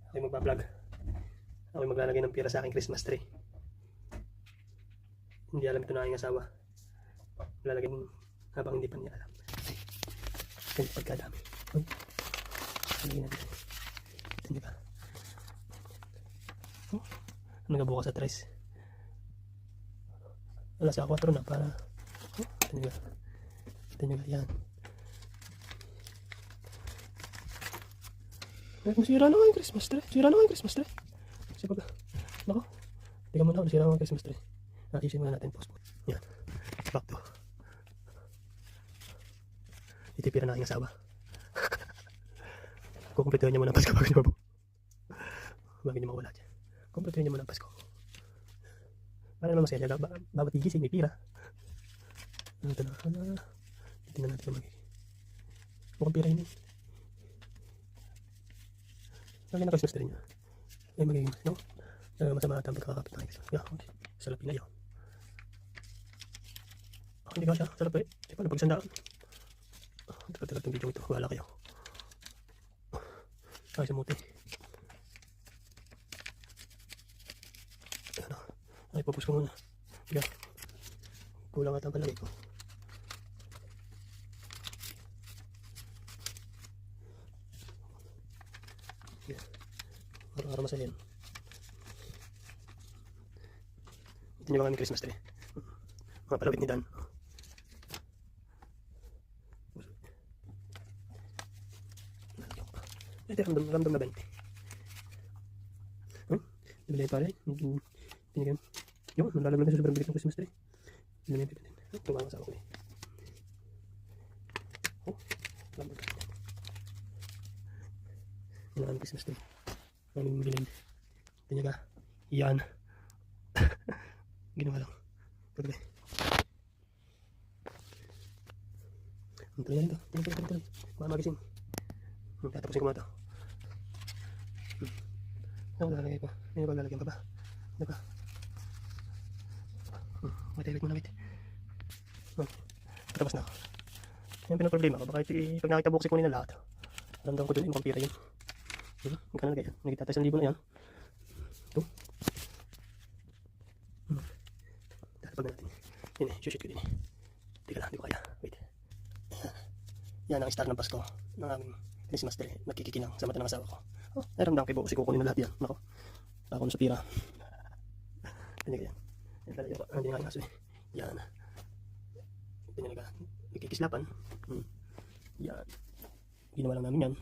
Ako'y magbablog. Ako'y maglalagay ng pira sa aking Christmas tree. Hindi alam ito na aking asawa. Lalagay habang hindi pa niya alam. Ganito pagkadami. Uy, lalagay natin. Ito niyo ba? Oh, ano nga bukas sa tres? Wala sa 4 na para. Oh, ito niyo ba? Ito niyo ba? Yan. Masira na nga yung Christmas tree. Sira na nga yung Christmas tree. Kasi pag, nako, tingnan mo na, masira na nga yung Christmas tree. Nakisin muna natin post. Yan. Back to. Itipira na aking asawa. Kukumpletuhin niya muna ang Pasko bago niya mabuo. Bago niya mawala dyan. Kumpletuhin niya muna ang Pasko. Para naman masaya niya. Bawat igising may pira. Ito na. Titignan natin kung magiging. Mukhang pira yun eh. Lagi na Christmas tree niya. Ay magiging, no? Masama natin ang pagkakapit ng Christmas. Yeah, okay. Salapin na yun. Hindi ka siya. Sarap eh. Di pa na pagsandaan. Tagal-tagal itong video ito. Wala kayo. Ay, samuti. Ano? Ay, papus ko muna. Sige. Kulang at ang palagay ko. Sige. Araw-araw masahin. Ito niyo ba kami Christmas tree? Mga palapit ni Dan. Ito ramdam na 20. Nabili pa rin. Pinigyan. Yun, nalalaglag na sa sobrang bilik ng Christmas tree. Pinigyan yung pipitin. Ito nga ang asawa ko eh. Oh, ramdam na 20. Yan ang Christmas tree. Ang bilhin. Ito niya ka. Yan. Ginawa lang. Tuloy. Tuloy na rin ito. Tuloy. Baka magising. Tatapusin ko muna ito. Ano lalagay ko? Ano ba lalagyan pa ba? Ano ba? Wait muna. Tapos na ako. Yan pinaproblema ko. Baka pag nakita buksi ko nila lahat. Alam ko dun yung pampira yun. Ang kanal ganyan. Nagtatay 1,000 na yan. Ito. Tatapag na natin. Yan eh. Shoot ko din eh. Teka lang. Hindi ko kaya. Wait. Yan ang star ng Pasko. Ng aming Christmas tree. Nagkikikinang sa mata ng asawa ko. Oh, naramdaman kayo bukas. Kukunin na lahat yan. Nako. Ako na sa pira. Ganyan. Yan talaga ako. Hindi nga kaso eh. Yan. Pinalaga. Nagkikislapan. Yan. Ginawa lang namin yan.